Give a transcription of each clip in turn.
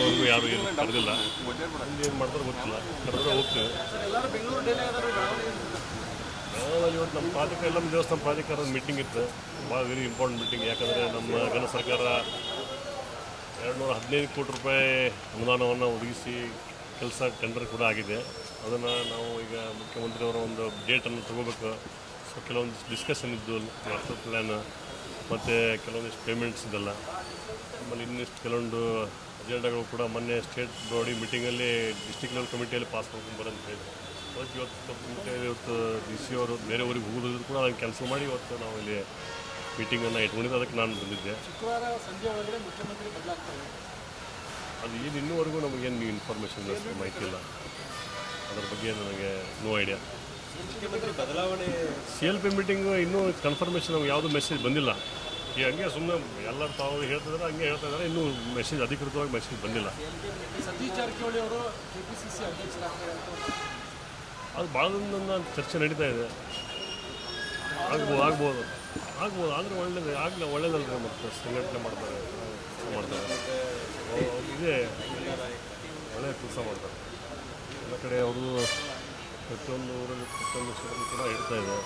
ಇನ್ನೂವರೆಗೂ ಯಾರು ಏನು ಕರೆದಿಲ್ಲ. ಅಲ್ಲಿ ಏನು ಮಾಡ್ತಾರೆ ಗೊತ್ತಿಲ್ಲ. ಕರೆದ್ರೆ ಹೋಗ್ತೀವಿ. ಇವತ್ತು ನಮ್ಮ ಪ್ರಾಧಿಕಾರ ಎಲ್ಲ ದೇವಸ್ಥಾನ ಪ್ರಾಧಿಕಾರದ ಮೀಟಿಂಗ್ ಇತ್ತು. ಭಾಳ ವೆರಿ ಇಂಪಾರ್ಟೆಂಟ್ ಮೀಟಿಂಗ್. ಯಾಕಂದರೆ ನಮ್ಮ ಘನ ಸರ್ಕಾರ 215 ಕೋಟಿ ರೂಪಾಯಿ ಅನುದಾನವನ್ನು ಒದಗಿಸಿ ಕೆಲಸ ಟೆಂಡರ್ ಕೂಡ ಆಗಿದೆ. ಅದನ್ನು ನಾವು ಈಗ ಮುಖ್ಯಮಂತ್ರಿಯವರ ಒಂದು ಡೇಟನ್ನು ತೊಗೋಬೇಕು. ಸೊ ಕೆಲವೊಂದಿಷ್ಟು ಡಿಸ್ಕಷನ್ ಇದ್ದು ಮಾಸ್ಟರ್ ಪ್ಲ್ಯಾನ್ ಮತ್ತು ಕೆಲವೊಂದಿಷ್ಟು ಪೇಮೆಂಟ್ಸ್ ಇದೆಲ್ಲ. ಆಮೇಲೆ ಇನ್ನಿಷ್ಟು ಕೆಲವೊಂದು ಅಜೆಂಡಾಗಳು ಕೂಡ ಮೊನ್ನೆ ಸ್ಟೇಟ್ ಬಾಡಿ ಮೀಟಿಂಗಲ್ಲಿ ಡಿಸ್ಟಿಕ್ ಲೆವೆಲ್ ಕಮಿಟಿಯಲ್ಲಿ ಪಾಸ್ ಮಾಡ್ಕೊಂಬರಂತ ಹೇಳಿದ್ರು. ಅದಕ್ಕೆ ಇವತ್ತು ಡಿ ಸಿ ಅವರು ಬೇರೆ ಊರಿಗೆ ಹೋಗೋದಿದ್ರು ಕೂಡ ಅದನ್ನು ಕ್ಯಾನ್ಸಲ್ ಮಾಡಿ ಇವತ್ತು ನಾವು ಇಲ್ಲಿ ಮೀಟಿಂಗನ್ನು ಇಟ್ಕೊಂಡಿದ್ದು. ಅದಕ್ಕೆ ನಾನು ಬಂದಿದ್ದೆ. ಶುಕ್ರವಾರ ಸಂಜೆ ಒಳಗಡೆ ಮುಖ್ಯಮಂತ್ರಿ ಬದಲಾಗ್ತಾರೆ. ಅದು ಏನು ಇನ್ನೂವರೆಗೂ ನಮಗೇನು ಇನ್ಫಾರ್ಮೇಷನ್ ಮಾಹಿತಿ ಇಲ್ಲ. ಅದ್ರ ಬಗ್ಗೆ ನನಗೆ ನೋ ಐಡಿಯಾ. ಮುಖ್ಯಮಂತ್ರಿ ಬದಲಾವಣೆ CLP ಮೀಟಿಂಗು ಇನ್ನೂ ಕನ್ಫರ್ಮೇಷನ್ ನಮ್ಗೆ ಯಾವುದೂ ಮೆಸೇಜ್ ಬಂದಿಲ್ಲ. ಈಗ ಹಂಗೆ ಸುಮ್ಮನೆ ಎಲ್ಲರೂ ತಾವು ಹೇಳ್ತಿದ್ದಾರೆ, ಹಂಗೆ ಹೇಳ್ತಾ ಇದ್ದಾರೆ. ಇನ್ನೂ ಮೆಸೇಜ್ ಅಧಿಕೃತವಾಗಿ ಮೆಸೇಜ್ ಬಂದಿಲ್ಲ. ಸತೀಶ್ ಜಾರಕಿಹೊಳಿ ಅವರು KPCC ಅಧ್ಯಕ್ಷರಾಗ್ತಾರೆ ಅಂತ ಅದು ಭಾಳ ದಿನದಿಂದ ಚರ್ಚೆ ನಡೀತಾ ಇದೆ. ಆಗ್ಬೋದು ಆದರೆ ಒಳ್ಳೇದಲ್ರಿ. ಮತ್ತು ಸಂಘಟನೆ ಮಾಡ್ತಾರೆ. ಇದೇ ಒಳ್ಳೆಯ ಕೆಲಸ ಮಾಡ್ತಾರೆ. ಎಲ್ಲ ಕಡೆ ಅವರು ಪ್ರತಿಯೊಂದು ಊರಲ್ಲಿ ಪ್ರತಿಯೊಂದು ಕ್ಷೇತ್ರ ಕೂಡ ಇಡ್ತಾ ಇದೆ.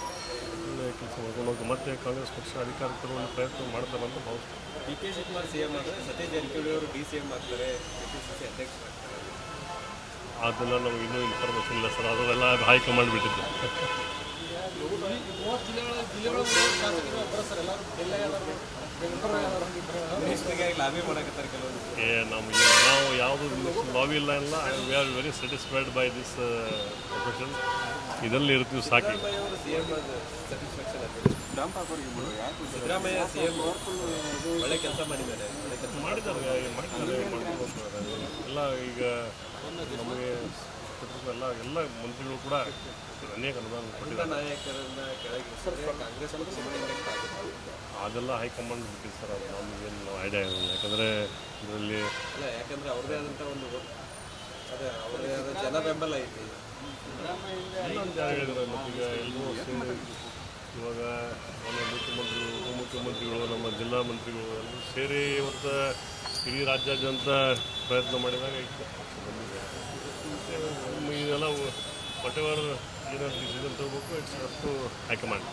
ಒಳ್ಳೆಯ ಕೆಲಸ ಮಾಡ್ಕೊಂಡು ಹೋಗಿ ಮತ್ತೆ ಕಾಂಗ್ರೆಸ್ ಪಕ್ಷ ಅಧಿಕಾರಕ್ಕೆ ತರುವಂಥ ಪ್ರಯತ್ನ ಮಾಡ್ತಾರೆ ಅಂತ ಭಾವಿಸ್ತಾರೆ. DK ಶಿವಕುಮಾರ್ CM ಆದರೆ ಸತೀಶ್ ಜಾರಕಿಹೊಳಿ ಅವರು DCM ಆಗ್ತಾರೆ, KPCC ಅಧ್ಯಕ್ಷರಾಗ್ತಾರೆ. ಅದೆಲ್ಲ ನಮಗೆ ಇನ್ನೂ ಇನ್ಫಾರ್ಮೇಷನ್ ಇಲ್ಲ ಸರ್. ಅದೆಲ್ಲ ಹೈಕಮಾಂಡ್ ಬಿಟ್ಟಿದ್ದು. ನಾವು ಯಾವುದು ಲಾಬಿ ಇಲ್ಲ. We are very satisfied by this profession. ಇದರಲ್ಲಿ ಇರ್ತೀವಿ ಸಾಕಿ. ಸಿದ್ದರಾಮಯ್ಯ CM ಒಳ್ಳೆ ಕೆಲಸ ಮಾಡಿದ್ದಾರೆ. ಎಲ್ಲ ಈಗ ನಮಗೆ ಎಲ್ಲ ಮಂತ್ರಿಗಳು ಕೂಡ ಅನೇಕ ಅನುದಾನ ಕೊಟ್ಟಿದ್ದಾರೆ. ನಾಯಕರನ್ನ ಕೆಳಗೆ ಕಾಂಗ್ರೆಸ್ ಅದೆಲ್ಲ ಹೈಕಮಾಂಡ್ ಬಿಟ್ಟಿದ್ದು ಸರ್. ಅದು ನಮಗೇನು ಐಡಿಯಾ ಇರಲಿಲ್ಲ. ಯಾಕಂದರೆ ಇದರಲ್ಲಿ ಅಲ್ಲ, ಯಾಕಂದರೆ ಅವ್ರದ್ದೇ ಆದಂಥ ಒಂದು ಅದೇ ಅವ್ರದ್ದೇ ಆದ ಜನ ಬೆಂಬಲ ಐತಿ. ಇಲ್ಲ ಅಂತ ಯಾರು ಹೇಳಿದ್ದಾರೆ. ಮತ್ತೀಗ ಎಲ್ಲರೂ ಸೇರಿ ಇವಾಗ ನಮ್ಮ ಮುಖ್ಯಮಂತ್ರಿಗಳು, ಉಪಮುಖ್ಯಮಂತ್ರಿಗಳು, ನಮ್ಮ ಜಿಲ್ಲಾ ಮಂತ್ರಿಗಳು ಎಲ್ಲರೂ ಸೇರಿ ಇವತ್ತು ಇಡೀ ರಾಜ್ಯಾದ್ಯಂತ ಪ್ರಯತ್ನ ಮಾಡಿದಾಗ ಬಂದಿದೆ. ಇದೆಲ್ಲ ವಾಟೆವರ್ ಏನಾದ್ರು ಡಿಸಿಷನ್ ತಗೋಬೇಕು. It's up to high command.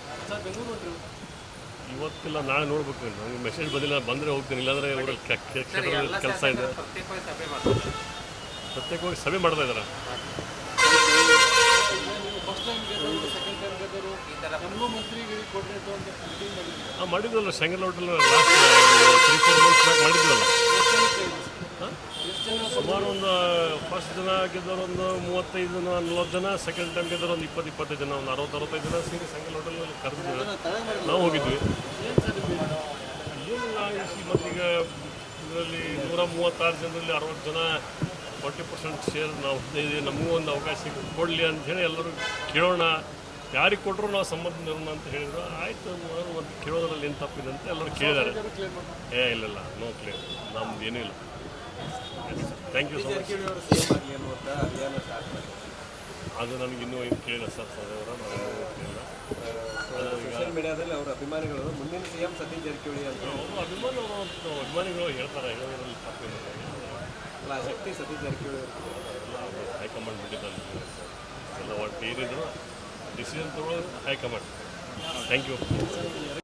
ಇವತ್ತಿಲ್ಲ, ನಾಳೆ ನೋಡ್ಬೇಕು. ನನಗೆ ಮೆಸೇಜ್ ಬಂದಿಲ್ಲ. ಬಂದರೆ ಹೋಗ್ತೀನಿ, ಇಲ್ಲಾಂದರೆ ಇವರು ಕ್ಷೇತ್ರದ ಕೆಲಸ ಇದೆ. ಪ್ರತ್ಯೇಕವಾಗಿ ಸಭೆ ಮಾಡ್ತಾ ಇದ್ದಾರೆ. ಮಾಡಿದ್ವಲ್ಲ Shankar hotel last 3-4 months back ಮಾಡಿದ್ವಲ್ಲ. ಸುಮಾರು ಒಂದು ಫಸ್ಟ್ ಜನ ಗೆದ್ದವರು ಒಂದು 35 ಜನ 40 ಜನ, ಸೆಕೆಂಡ್ ಟೈಮ್ ಗೆದ್ದವರು ಒಂದು 20-25 ಜನ, ಒಂದು 60-65 ಜನ ಸೇರಿ ಶಂಕರ್ ಹೋಟೆಲ್ನಲ್ಲಿ ಕರೆದಿದ್ವಿ. ನಾವು ಹೋಗಿದ್ವಿ. ಏನಿಲ್ಲ, ಮತ್ತೀಗ ಇದರಲ್ಲಿ 136 ಜನರಲ್ಲಿ 60 ಜನ 40% ಶೇರ್ ನಾವು ನಮಗೂ ಒಂದು ಅವಕಾಶ ಕೊಡಲಿ ಅಂಥೇಳಿ ಎಲ್ಲರೂ ಕೇಳೋಣ. ಯಾರಿಗೆ ಕೊಟ್ಟರು ನಾವು ಸಂಬಂಧ ಇರೋಣ ಅಂತ ಹೇಳಿದ್ರು. ಆಯಿತು, ಒಂದು ಕೇಳೋದ್ರಲ್ಲಿ ಏನು ತಪ್ಪಿದೆ ಅಂತ ಎಲ್ಲರೂ ಕೇಳಿದ್ದಾರೆ. ಇಲ್ಲ, ನೋ ಕ್ಲಿಯರ್, ನಮ್ದು ಏನೂ ಇಲ್ಲ. Thank you so much. ಅದು ನನಗಿನ್ನೂ ಏನು ಕೇಳಿಲ್ಲ ಸರ್. ನಾವು ಕೇಳಿಲ್ಲ. ಸೋಷಿಯಲ್ ಮೀಡಿಯಾದಲ್ಲಿ ಅವರ ಅಭಿಮಾನಿಗಳು ಮುಂದಿನ CM ಸತೀಶ್ ಜಾರಕಿಹೊಳಿ ಅಂತ ಅಭಿಮಾನಿಗಳು ಹೇಳ್ತಾರೆ. ಹೇಳೋದ್ರಲ್ಲಿ ತಪ್ಪಿಲ್ಲ. ಅಲ್ಲ, ಶಕ್ತಿ ಸತೀಶ್ ಜಾರಕಿಹೊಳಿ ಹೈಕಮಾಂಡ್ ಬಿಟ್ಟಿದ್ದಾರೆ. ಎಲ್ಲ ಒಟ್ಟು ಏನಿದ್ರು ಡಿಸಿಷನ್ ತೊಗೊಳ್ಳೋದು ಹೈಕಮಾಂಡ್. Thank you.